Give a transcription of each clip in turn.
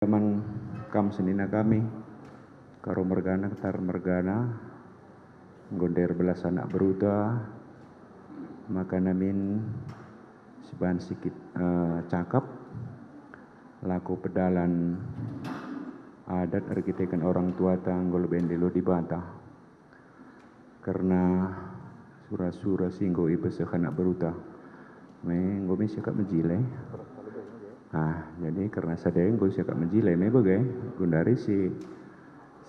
Zaman kam senina kami karo mergana tar mergana ngonder belas anak beruta maka namin sebahan sikit cakap laku pedalan adat arkitekan orang tua tanggol bendelo di bata karena sura-sura singgo ibes anak beruta ngome siakap menjile. Jadi karena sadeng gue siakap menjile nih bagai gundari si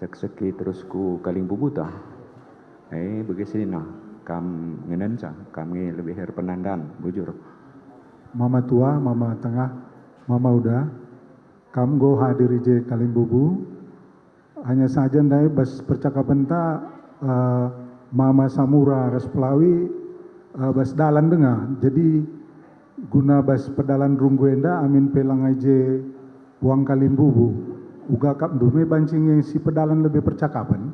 sek-seki terus ku kaling bubuta. Bagai sini nah kam ngenenca kami lebih her penandan bujur. Mama tua, mama tengah, mama udah. Kam go hadiri je kaling bubu. Hanya saja ndai bas percakapan ta mama samura ras pelawi bas dalan dengar. Jadi guna bas pedalan rungguenda amin pelang aja uang kalim bubu uga kap dume bancing yang si pedalan lebih percakapan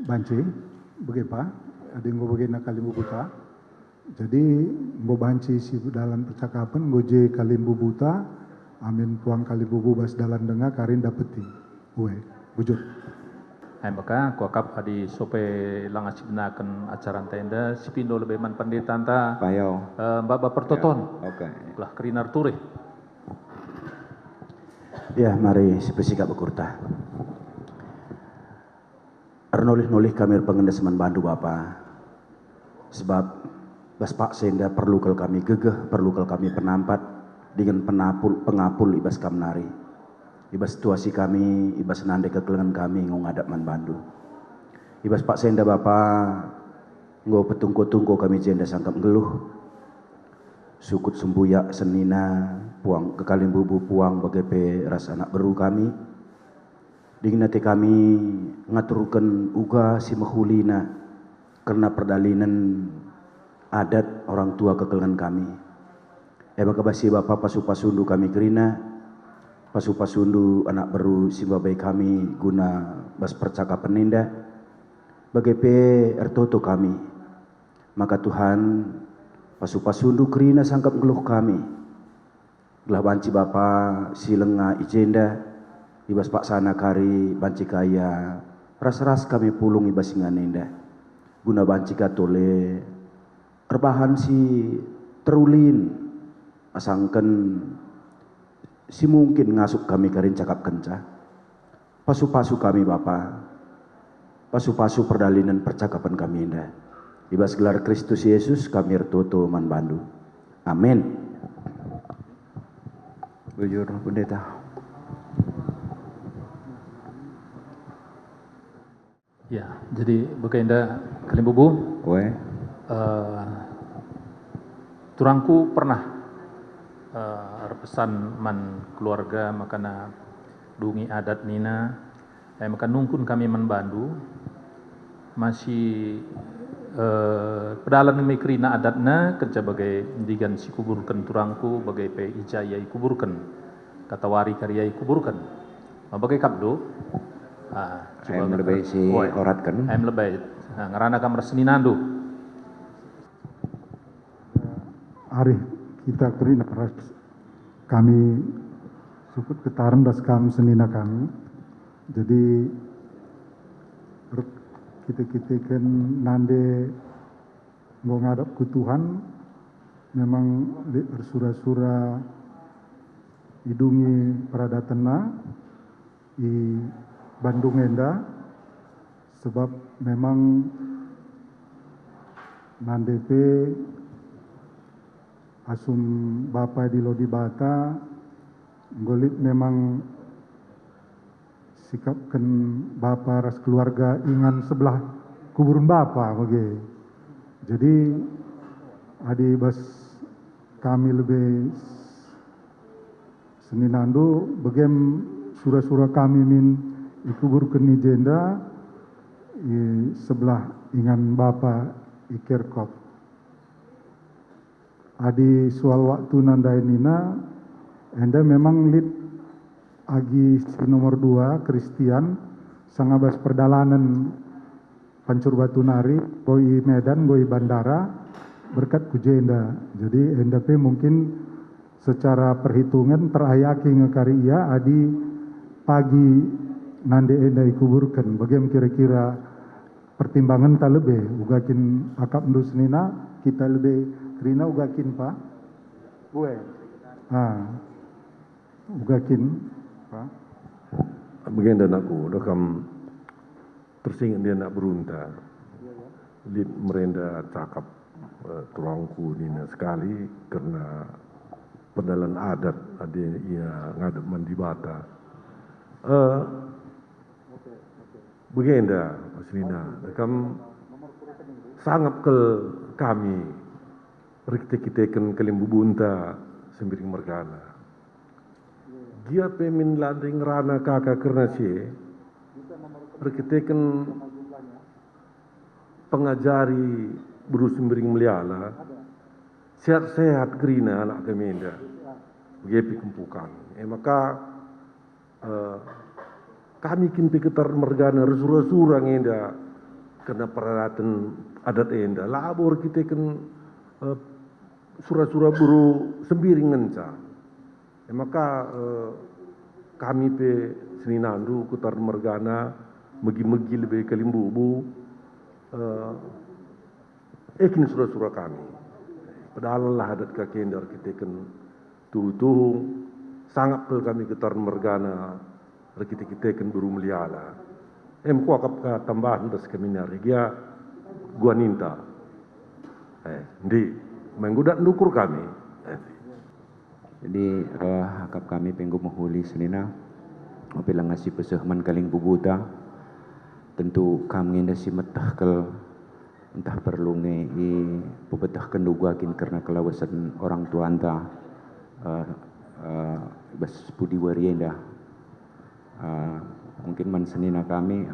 bancing begipa ada yang gue bagian kalim bubu ta jadi gue banci si pedalan percakapan gue je kalim bubu ta amin puang kalim bubu bas dalan dengar karin dapeti bujur. Maka kuakap adi sope langa sibnakan acara tenda sipindo lebih man panditan ta Payau mbak pertoton ya, okay. Lah kerinar turi Ya mari sepesikap bekurta Arnolih-nolih kami pengendeseman bandu Bapa sebab bas pak senda perlu kal kami gegeh perlu kal kami penampat dengan pengapul ibas kamnari ibas situasi kami, ibas nande kekelengan kami ngadap man bandu. Ibas pak senda bapa ngo petungko-tungko kami jenda sangkap ngeluh. Sukut sembuyak senina puang kekalim bubu puang bagepe ras anak beru kami. Dinginati kami ngaturkan uga si mahulina karena perdalinan adat orang tua kekelengan kami. Maka basi bapa pasu-pasundu kami kerina pasu-pasundu anak baru simbabai kami guna bas percakapan nenda bagepe ertoto kami maka Tuhan pasu-pasundu kerina sangkap ngeluh kami gelah banci bapa silenga ijenda ibas pak sana kari banci kaya ras-ras kami pulung ibas singa nenda guna banci katole erbahan si terulin asangken si mungkin ngasuk kami karin cakap kenca pasu-pasu kami Bapa pasu-pasu perdalinan percakapan kami indah ibas gelar Kristus Yesus kami ertoto man bandu amin Bujur pendeta. ya jadi bagainda kalim bubu turangku pernah pesan man keluarga makana dungi adat nina maka nungkun kami man bandu masih pedalan mikrina adatna kerja bagai digan si kuburkan turangku bagai pe ijayai kuburkan katawari karyai kuburkan bagai kapdo Coba lebih si orat kan lebih ngarana kamar seninandu Ari kita kerina ras kami sukut ketaran das kam senina kami jadi kita kan nande mau ngadap ke Tuhan memang bersura-sura idungi peradatana di Bandung enda sebab memang nande pe asum bapa di Lodi Bata golit memang sikapkan bapa ras keluarga ingan sebelah kuburan bapa bagi jadi adi bas kami lebih seninandu bagem sura-sura kami min ikuburkan ni jenda sebelah ingan bapa ikirkop adi soal waktu nandai nina enda memang lit agi si nomor 2 Kristian sangabas perdalanan Pancur Batu Nari goi Medan goi Bandara berkat kujenda jadi enda pe mungkin secara perhitungan terayaki ngekari ia adi pagi nande endai kuburkan. Bagaimana kira-kira pertimbangan tak lebih ugakin akap ndus nina kita lebih kerina ugakin pak gue ugakin pak begini dan aku dokam tersingat dia nak berunta lid merenda cakap tulangku nina sekali karena pedalan adat ada ia ngadep mandi bata begini dah Mas Nina dokam sangat ke kami rikte-kiteken kelimbu bunta sembiring mergana dia pemin landing rana kakak kerana si rikiteken pengajari buru sembiring meliala sehat-sehat gerina anak kemenda begitu kempukan maka kami kin piketar mergana resura-sura ngenda kena peralatan adat enda labor kita kan sura-sura buru sembiring ngenca maka kami pe seninandu kutar mergana megi-megi lebih kelimbubu kini sura-sura kami padahal lah adat kakendar kita kan tuh sangat pel kami kutar mergana kita kan buru meliala ku akap tambahan das kami nari dia gua ninta di menggudak nukur kami jadi akap kami penggu menghuli senina apabila ngasih pesehman kaling bubuta tentu kami nda si metah kel entah perlu ngei pebetah kendugakin karena kelawasan orang tua anta bas pudi warienda mungkin man senina kami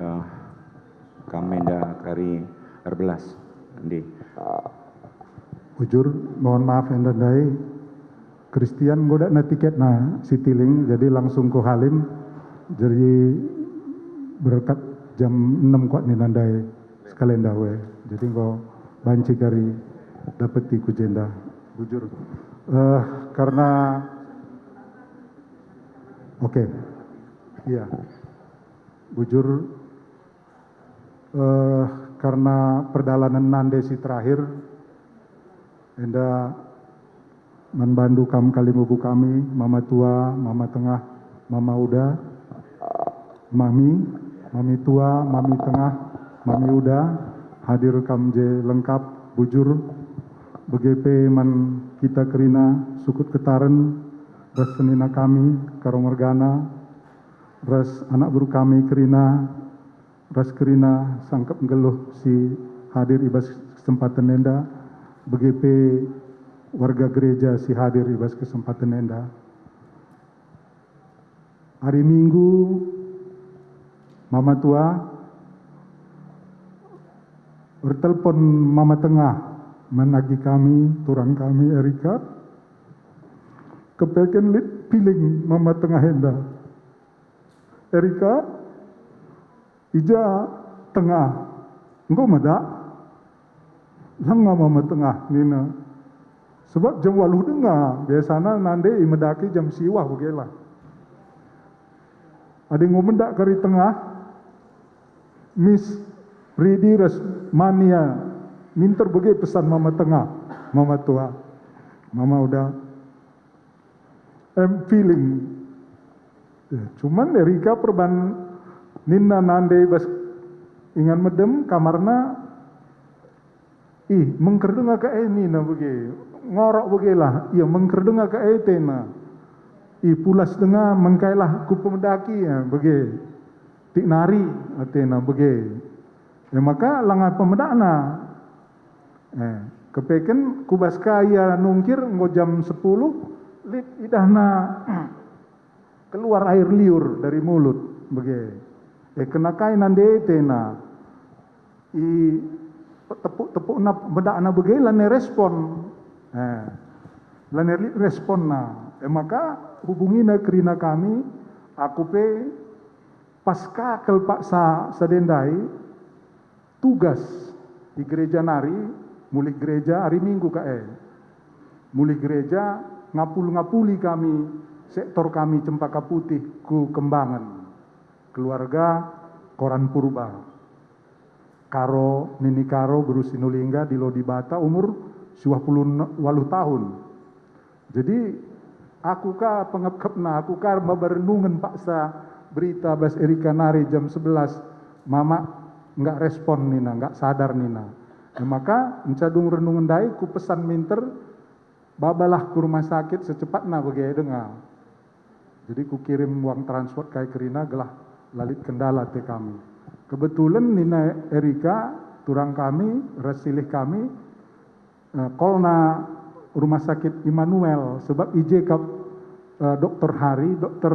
kami nda kari erbelas di Ujur, mohon maaf yang dadai, Kristian goda na tiket na Citylink, jadi langsung ke Halim, jadi berkat jam 6 kuat ni nandai sekalian dawe, jadi kau banci kari dapeti ku jenda, bujur. Karena, oke, iya, bujur, karena perjalanan nande si terakhir, enda membantu kam kalimubu kami, mama tua, mama tengah, mama uda, mami tua, mami tengah, mami uda, hadir kam je lengkap, bujur, BGP man kita kerina, sukut ketaren, ras senina kami, karomorgana, ras anak buru kami kerina, ras kerina sangkap ngeluh si hadir ibas kesempatan enda, BGP warga gereja si hadir ibas kesempatan enda. Hari Minggu, Mama tua bertelepon Mama tengah menagih kami, turang kami Erika, kepeken lit piling Mama tengah enda. Erika, ija tengah, engkau madak? Lang mama tengah nina. Sebab jam 8 dengar, biasanya nande imedaki jam siwah begela. Ada ngomendak kari tengah, Miss Ridi Resmania minter bagi pesan mama tengah, mama tua, mama udah feeling. Cuman Erika perban nina nande bas ingan medem kamarna mengkerdenga ke ini na bagi ngorok bagilah ia mengkerdenga ke etena pulas dengar mengkailah ku pemedaki ya bagi tik nari atena bagi maka langat pemedakna kepeken kubas kaya nungkir ngo jam 10 lit idahna keluar air liur dari mulut bagi kenakai nande etena tepuk na bedak na begay lane respon lane respon na maka hubungi na kerina kami aku pe pasca kelpaksa sadendai tugas di gereja nari mulih gereja hari Minggu mulih gereja ngapuli kami sektor kami Cempaka Putih ku Kembangan. Keluarga Koran Purba. Karo Nini Karo berusinulingga di Lodibata umur 28 tahun. Jadi aku ka pengepkepna, aku ka berenungan paksa berita Bas Erika Nari jam 11. Mama nggak respon Nina, nggak sadar Nina. Maka mencadung renungan dai ku pesan minter babalah ke rumah sakit secepatnya bagi dengar. Jadi ku kirim uang transport kai kerina gelah lalit kendala te kami. Kebetulan Nina Erika turang kami resilih kami kolna rumah sakit Immanuel sebab IJ ke dokter Hari, dokter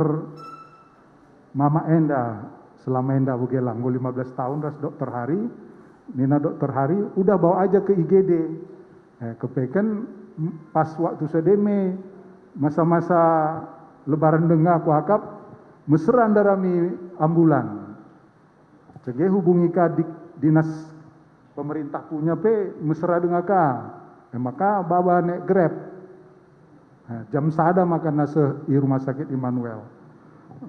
Mama Enda selama Enda bugelang 15 tahun ras dokter Hari. Nina dokter Hari udah bawa aja ke IGD. Kepeken pas waktu sedeme masa-masa lebaran dengar aku akap mesran darami ambulan. Cege hubungi ka dinas pemerintah punya pe mesra dengar ka. Maka baba nek Grab. Jam sada makan nase di rumah sakit Immanuel.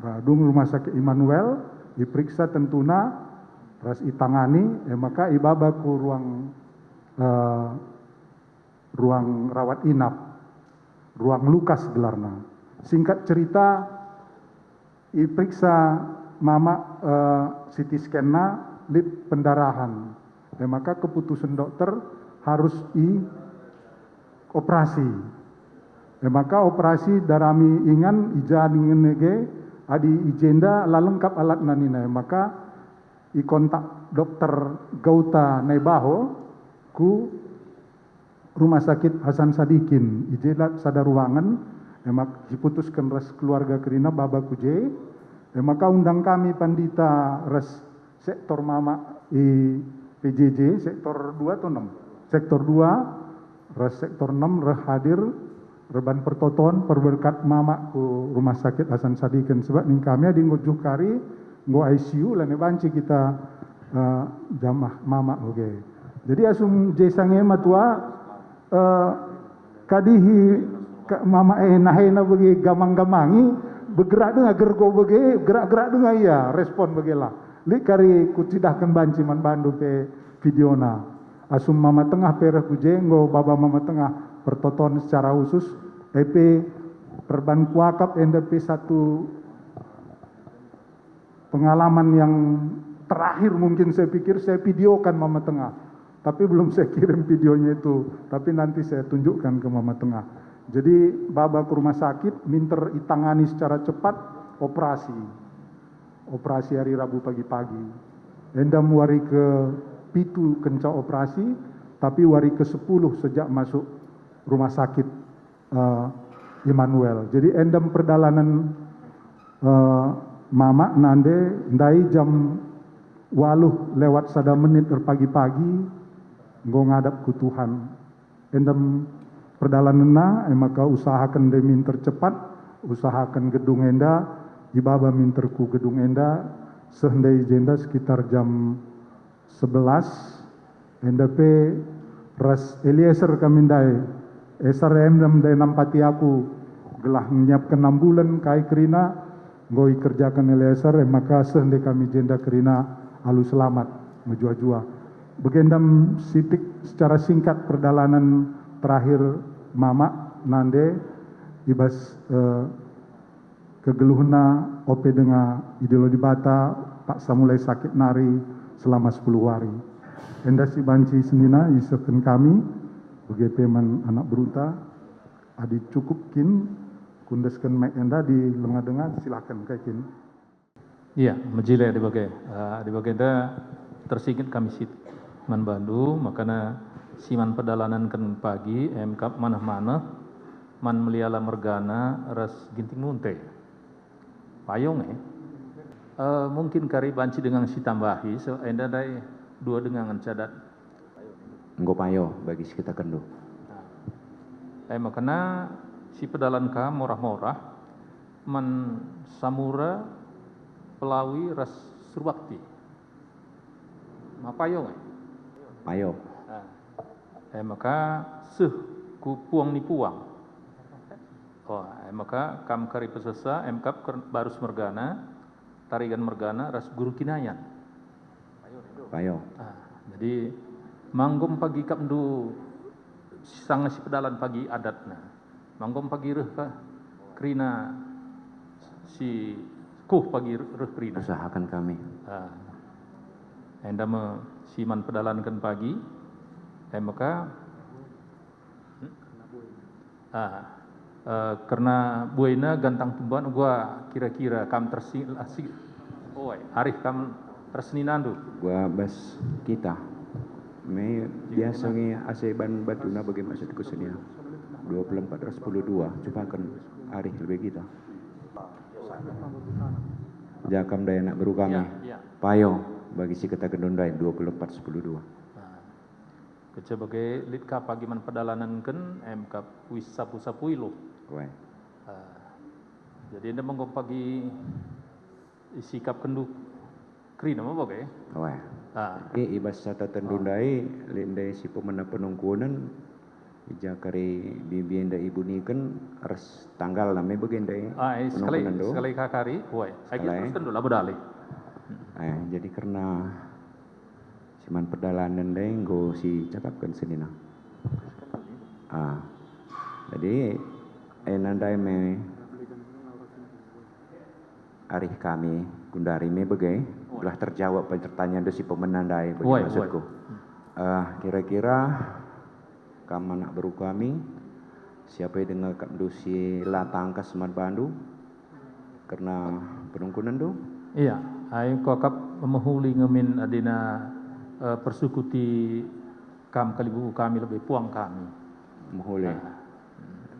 Radung rumah sakit Immanuel diperiksa tentuna ras itangani, maka ibaba ku ruang rawat inap, ruang lukas gelarna. Singkat cerita, diperiksa mama CT scan-na lip pendarahan. Maka keputusan dokter harus operasi. Maka operasi darami ingan ija dingin nege adi ijenda lalengkap alat nanina. Maka kontak dokter Gauta Naibaho ku rumah sakit Hasan Sadikin. Ijela sadar ruangan, emak diputuskan res keluarga kerina baba kuje. Maka undang kami pandita res sektor mama PJJ sektor 2 atau 6. Sektor 2 res sektor 6 hadir reban pertoton perberkat mama ku rumah sakit Hasan Sadikin sebab ning kami adi ngojuh kari nggo ICU lane banci kita jamah mama oke. Jadi asum jesange matua kadihi mama nahena bagi gamang-gamangi bergerak dengan gergo bagi gerak-gerak dengan iya respon bagilah. Li kari kucidahkan banci man bandu pe videona. Asum mama tengah pereh kuje nggo baba mama tengah pertoton secara khusus EP perban kuakap NDP satu pengalaman yang terakhir mungkin saya pikir saya videokan mama tengah. Tapi belum saya kirim videonya itu. Tapi nanti saya tunjukkan ke mama tengah. Jadi baba ke rumah sakit minter itangani secara cepat operasi. Operasi hari Rabu pagi-pagi. Endam wari ke pitu kenca operasi. Tapi wari ke 10 sejak masuk rumah sakit Immanuel. Jadi endam perjalanan mama nande ndai jam 8 lewat 1 menit pagi-pagi nggo ngadap ku Tuhan. Endam perdalananna maka usahakan demin tercepat, usahakan gedung enda, ibaba minter ku gedung enda sehendai jenda sekitar jam 11 enda pe ras Eliezer kamindai SRM dai nampati aku gelah menyiapkan 6 bulan kai kerina ngoi kerjakan Eliezer maka sehendai kami jenda kerina alu selamat menjua-jua. Begendam sitik secara singkat perjalanan terakhir mama nande ibas kegeluhna OP dengan ideologi bata Pak Samulai sakit nari selama 10 hari. Enda si banci senina iseken kami begitu man anak beruta adi cukup kin kundeskan mek enda di lengah dengar silakan kaikin. Iya, majile di bagai enda tersingkit kami sit man Bandu makana siman pedalanan kan pagi MK mana-mana man meliala mergana ras ginting munte payung mungkin kari banci dengan si tambahi so enda dai 2 dengan cadat Nggo payo bagi kita kendo. Makana si pedalan ka morah-morah man samura pelawi ras surbakti. Mapayong Payo. maka seh ku puang ni puang. Oh, maka kam kari pesesa MKap barus mergana, tarigan mergana ras guru kinayan. Payo. Jadi manggom pagi kap du sang si pedalan pagi adatna. Manggom pagi reh ka krina si kuh pagi reh krina. Usahakan kami. Enda me siman pedalankan pagi, maka karena buena gantang tumban gua kira-kira kam tersi arif kam tersninandu. Gua bas kita. Me biasanya aseban batuna bagi maksudku senia. 24/12 coba kan arif lebih kita. Jakam daya nak beru kami. Ya. Payo bagi si kata kendondai 24/12. Sebagai litka pagi man pedalanan kan MK wis sapu-sapui lo. Kowe. Jadi anda menggom pagi sikap kenduk kri nama bagai. Kowe. Ibas sata tendundai lindai si pemena penungkunan ija kari bibi enda ibu ni kan res tanggal namanya bagendai. Sekali kakari, kowe. Terus kenduk lah bedali. Jadi karena siman pedalanan deh go si cakapkan senina. Jadi nandai me arih kami gundari me bagai telah terjawab pertanyaan dari si pemenandai bagi maksudku. Kira-kira kamu anak baru kami siapa yang dengar si latangkas Seman Bandu karena penungkunan tu? Iya, ayo kokap memahuli ngemin adina persukuti kalibu kami lebih puang kami. Mahuli.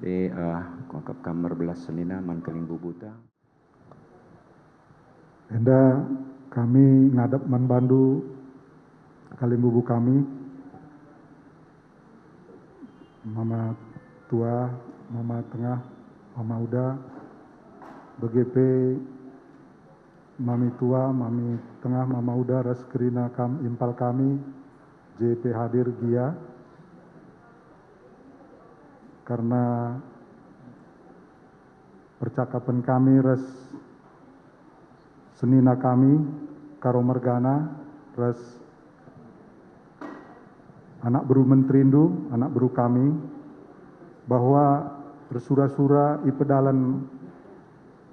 Jadi kokap kamar belas senina man kalimbu buta. Enda kami ngadap Man Bandu kalimbubu kami, Mama tua, Mama tengah, Mama uda, BGP, Mami tua, Mami tengah, Mama uda, ras kerina impal kami, JP hadir Gia, karena percakapan kami ras senina kami, karo mergana, ras anak beru menterindu, anak beru kami, bahwa bersura-sura ipedalan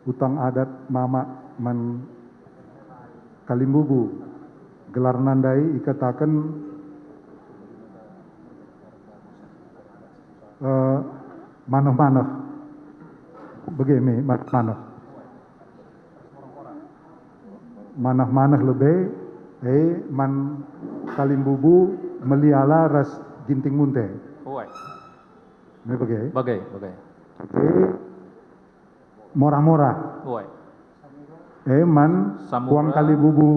utang adat mama man kalimbubu, gelar nandai ikatakan manah-manah, begini manah. Manah-manah lebih, man kalimbubu meliala ras ginting munte. Ini bagai. Bagai. Mora-mora. Man Samura, kuang kalimbubu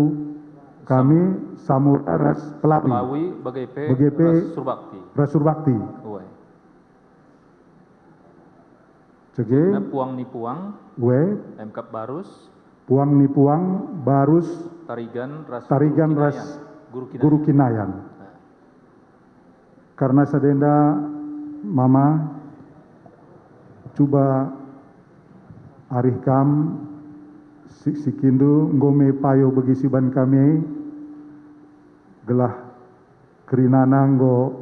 kami samura ras pelawi. BGP ras surbakti. Cege. Puang ni puang. MKap barus. Puang ni puang barus tarigan ras guru kinayan. Karena sedenda mama coba arih kam sikindu ngome payo bagi siban kami gelah kerinana nggo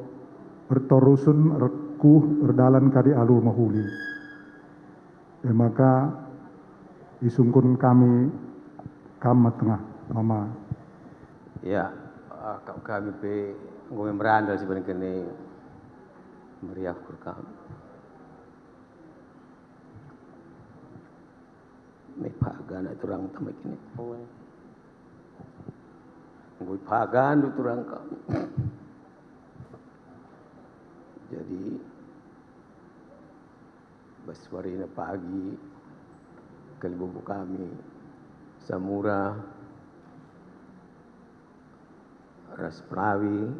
bertorusun rekuh erdalan kadi alu mahuli. Maka isungkun kami tengah mama. Ya, kami pe ngomong merandal sebenarnya kene meriah kurkam. Me pagan turang tamak kini. Ngoi pagan turang kami. Jadi baswarina pagi kalibubu kami samura ras perawi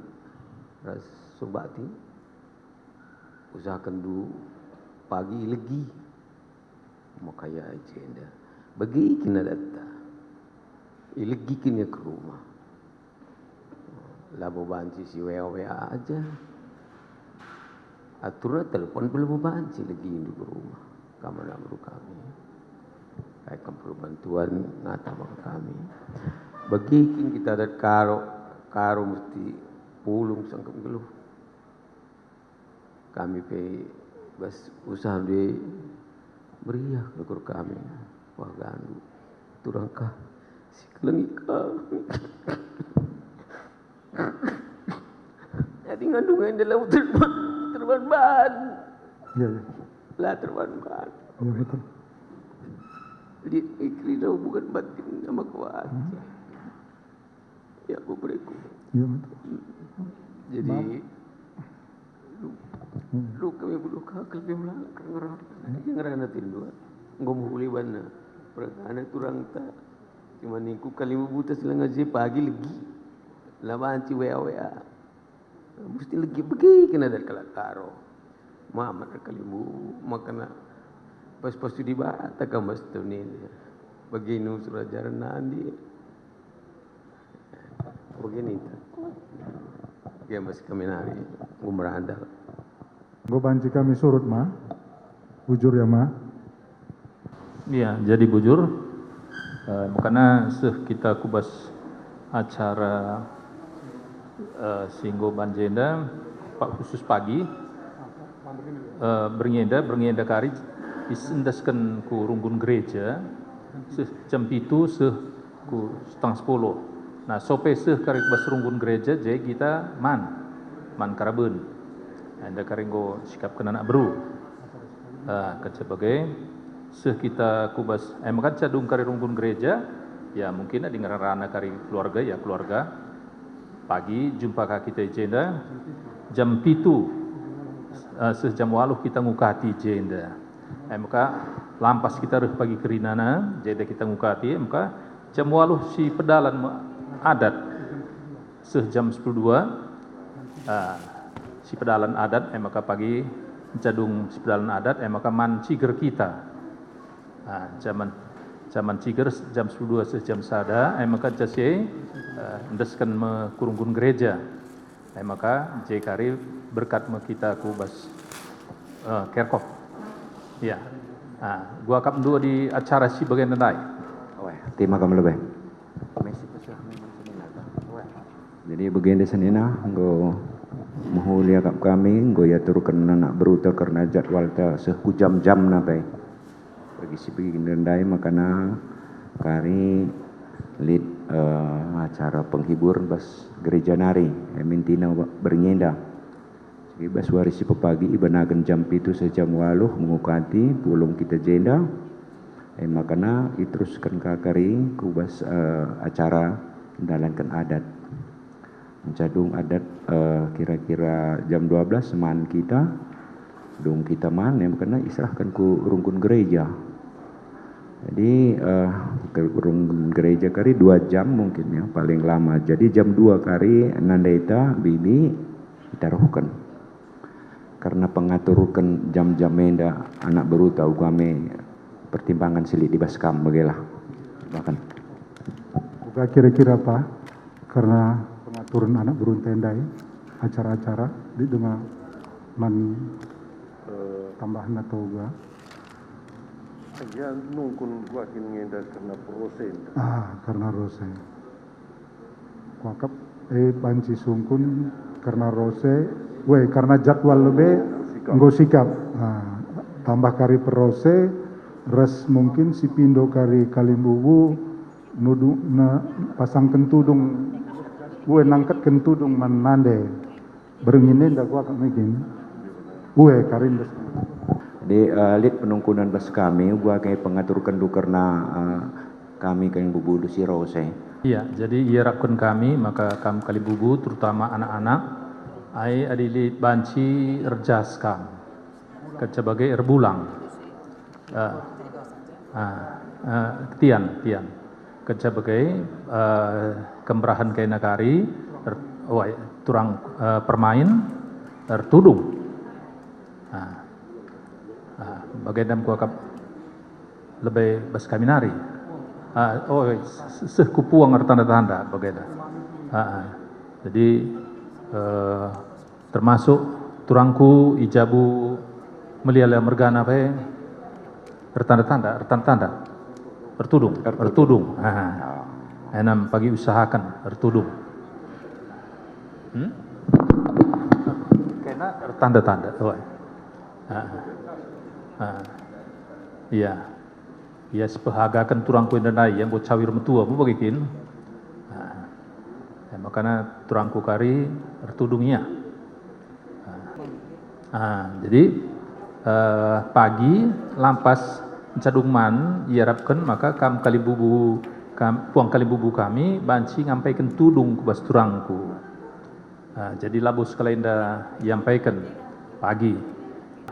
ras subati usahakan du pagi legi makaya agenda bagi kina data ilegi kini ke rumah labo banci si wa aja aturnya telepon belum banci lagi di rumah kamu nak beri kami. Kamu perlu bantuan ngata bang kami. Bagikin kita ada karo mesti pulung sangkap geluh. Kami pe bas usaha de beriah kekur kami. Wah gandu. Turangkah si kelengi kami. Jadi ngandungan dalam terbang ban. Ya, ya. Lah terbang ban. Ya, betul. Ikri dah bukan batin sama kuat. Ya aku beriku. Ya, betul. Jadi lu kami bulu kakal kami melak ngerang ngerang tindu. Ngomong uli bana. Perkara turang tak. Cuma niku kali buta silang aja pagi lagi. Lama anci wa. Mesti lagi pergi kena dari kalakaro. Mama kali bu makana pas di bata ka mas tu ni. Begini surah jaran nandi. Begini tu. Ya mas kami nari umrah anda. Gue banci kami surut ma. Bujur ya ma. Iya, jadi bujur. Karena kita kubas acara Singgo Banjenda Pak khusus pagi berngenda kari isendaskan ku runggun gereja jam 7 ku setengah 10. Nah sope kari bas runggun gereja jadi kita man karabun. Anda karinggo sikap kena nak beru. Sebagai kita kubas makan cadung kari runggun gereja ya mungkin ada ngerana kari keluarga ya keluarga. Pagi jumpa kita jenda jam 7 sejam waluh kita ngukati jenda. Maka lampas kita pagi kerinana jenda kita ngukati maka jam waluh si pedalan adat sejam 10.2 si pedalan adat maka pagi jadung si pedalan adat maka man ciger kita. Zaman ciger jam 10.2 sejam sada maka jase ndeskan me kurunggun gereja maka jekari berkat me kita ku bas kerkop ya gua kap dua di acara si bagian nandai tema kamu lebih jadi bagian di sana nggo muhulia kap kami nggo ya turukan anak beruta karena jadwal ta sehujam-jam napai bagi si bagian nandai makana kari lead acara penghibur bas gereja nari mintina bernyenda jadi bas warisi pepagi ibanagan jam itu sejam waluh mengukati pulung kita jenda makana iteruskan kakari ku bas acara mendalankan adat mencadung adat kira-kira jam 12 man kita dong kita man makana israhkan ku rungkun gereja. Jadi gereja kari 2 jam mungkin ya paling lama. Jadi jam 2 kari nandaita bibi ditaruhkan. Karena pengaturkan jam-jam menda anak baru tahu kami pertimbangan silik di baskam bagelah. Bahkan. Buka kira-kira apa? Karena pengaturan anak baru tendai acara-acara di dengan tambahan atau enggak. Ya nungkun gua ngenda karena proses. Karena rose. Kuakap banci sungkun karena rose. Karena jadwal lebih nggo sikap. Tambah kari perose, res mungkin si pindo kari kalimbubu nudung pasang kentudung. Nangkat kentudung manande. Berengine ndak gua kamikin. Karin des. Di lead penungkunan bas kami gua kayak pengatur kendu karena kami kayak bubu si rose. Iya, jadi ia rakun kami maka kami kali bubu terutama anak-anak ai adili banci erjas kam sebagai erbulang tian sebagai kemerahan kain nakari turang permain tertudung bagian kuakap lebih bas kami nari. Sekupuang tanda-tanda bagian. Jadi termasuk turangku ijabu meliala mergana pe Ertanda-tanda. Ertudung. Enam pagi usahakan ertudung. Kena ertanda-tanda. Iya. Ya sepahagakan turang ku indandai yang buat cawir metua mu bagikin. Makanya turangku kari ertudungnya. Jadi pagi lampas cadungman iarapkan maka puang kalibubu kami banci ngampaikan tudung ke bas turangku. Jadi labus kalenda yampaikan pagi.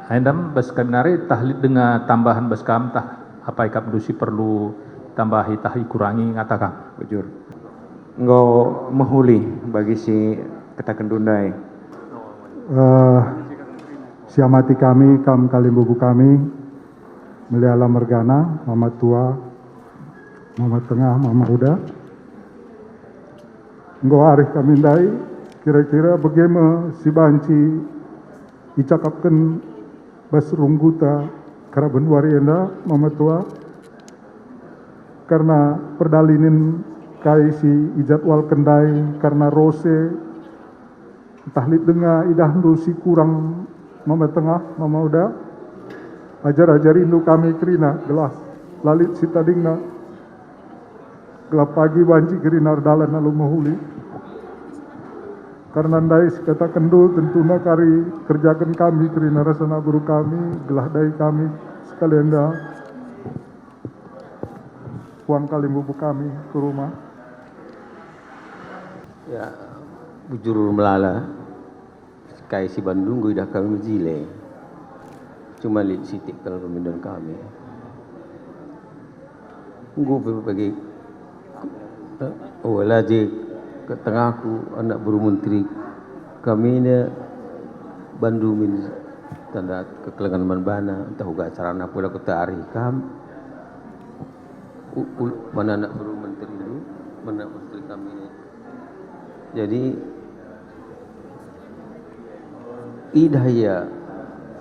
Endam bas kami nari tahlid dengan tambahan bas kam tah apa ikap dusi perlu tambahi tahi kurangi ngatakan. Bujur. Engkau mahuli bagi si ketakan dundai. Siamati kami, kam kalimbubu kami, meliala mergana, mama tua, mama tengah, mama uda. Engkau arif kami ndai, kira-kira bagaimana si banci icakapkan bas rungguta karaben warienda, mama tua, karena perdalinin kai si ijadwal kendai karena rose tahlid dengar idah si kurang mama tengah mama uda ajar rindu kami kerina gelas lalit si tadingna gelap pagi banci kerina dalan lalu mahuli karena ndai kata kendul tentuna kari kerjakan kami kerina rasana guru kami gelah dai kami sekalian dah puang kalimbubu kami ke rumah. Ya, bujur melala, kai si Bandung gue dah kami menjile. Cuma lihat sitik kalau pemindahan kami. Gue bagi, lagi ke tengahku anak buru menteri kami ni Bandung min tanda kekelangan manbana entah uga acara apa pula kita hari kam mana anak buru menteri itu mana menteri kami ni. Jadi idahya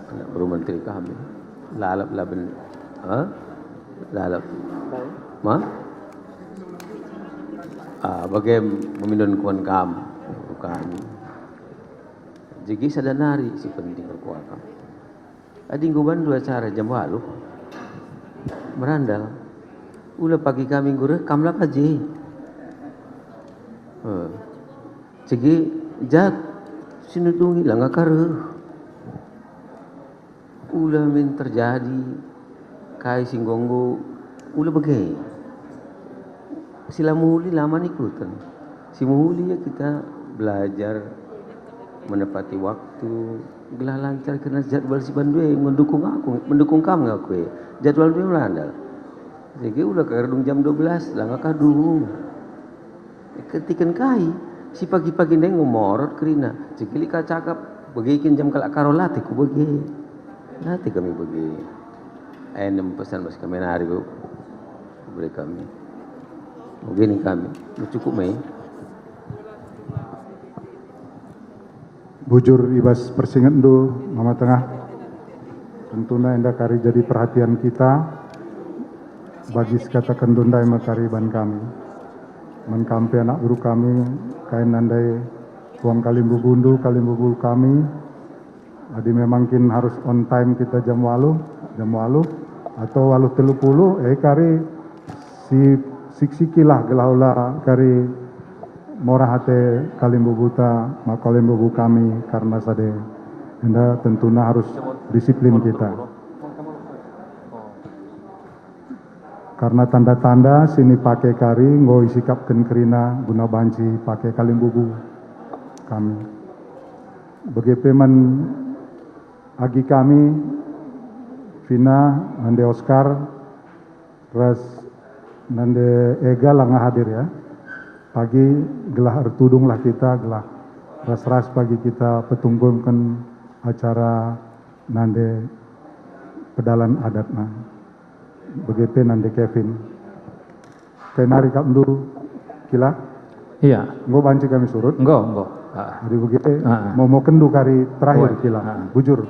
anak baru menteri kami lalap laben lalap bagai meminun kuan kam bukan jadi sadanari si penting berkuat kam adi nguban dua acara jam 8 merandal ulah pagi kami gureh kam lah aja Cegi jak sinudungi lang akare ulah min terjadi kai singgonggo ulah bagai sila muhuli lama ikutan si muhuli ya kita belajar menepati waktu gelah lancar karena jadwal si Bandue mendukung kamu aku jadwal dia melandal jadi ulah kerdung jam 12 lang akadu ketikan kai si pagi-pagi neng ngomorot kerina cikili ka cakap bagikin jam kalak karolati ku bagi nanti kami bagi enem pesan mas kami nari bu beri kami begini kami cukup mai bujur ibas persingan do mama tengah tentunya indah kari jadi perhatian kita bagi sekatakan dundai makari ban kami menkampi anak guru kami kain nandai tuang kalimbubu kami adi memangkin harus on time kita jam 8 atau 8:30 kari si siksikilah gelaulah kari morah hate kalimbubuta makalimbubu kami karena sade anda tentunya harus disiplin kita karena tanda-tanda sini pakai kari ngoi sikapkan kerina guna banci pakai kalimbubu kami begepeman agi kami Vina nande Oscar ras nande Ega lah hadir ya pagi gelah ertudung lah kita gelah ras pagi kita petunggunkan acara nande pedalan adatna begitu nanti Kevin kenari kap dulu kila iya engkau banci kami surut enggak jadi begitu mau kendu kari terakhir kila bujur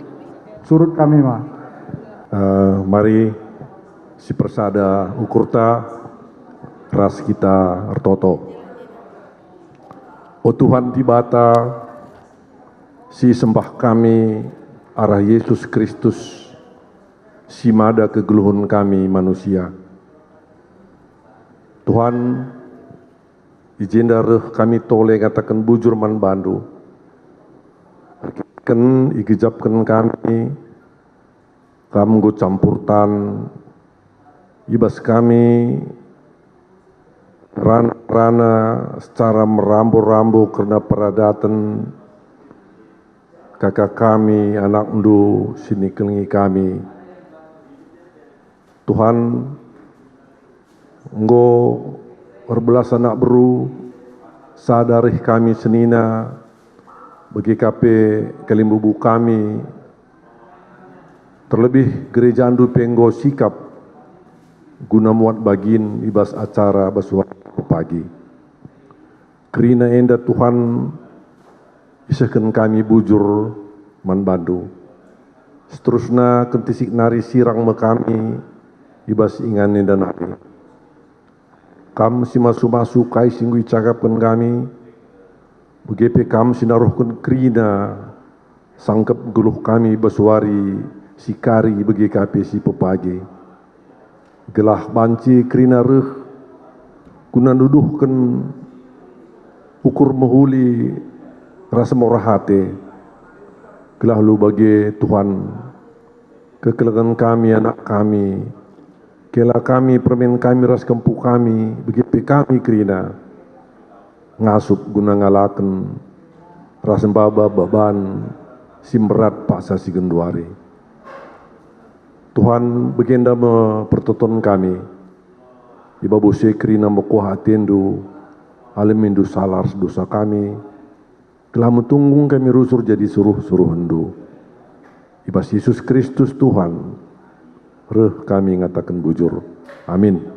surut kami mah Mari si persada ukurta ras kita ertoto. O Tuhan Tibata, si sembah kami arah Yesus Kristus, si mada kegeluhun kami manusia. Tuhan, izin darah kami tole katakan bujur man bandu. Ken igijapkan kami, go campurtan, ibas kami, rana secara merambu-rambu karena peradatan kakak kami, anak ndu, sini kelingi kami. Tuhan, Enggo berbelas anak beru, sadarih kami senina, bagi kape kalimbubu kami, terlebih gereja andu penggo sikap, guna muat bagin ibas acara basuhan pagi. Kerina enda Tuhan, isahkan kami bujur man bandu. Seterusnya kentisik nari sirang kami, ibas ingan enda nari. Kam si masu-masu kai singgu cakapkan kami, begitu kam sinaruhkan kerina, sangkep guluh kami basuari, sikari bagi kape si pepagi. Gelah banci kerina reh, guna nuduhkan ukur mahuli rasa murah hati. Gelah lu bagi Tuhan, kekelagan kami, anak kami, kela kami, permen kami, ras kempu kami, begitu kami kerina ngasup guna ngalakan ras baba baban simberat paksa si genduari. Tuhan begenda mempertonton kami, iba bose kerina mekuah hatendu, alemindu salar dosa kami, telah mentunggung kami rusur jadi suruh-suruh hendu. Ibas Yesus Kristus Tuhan, reh kami ngatakan bujur. Amin.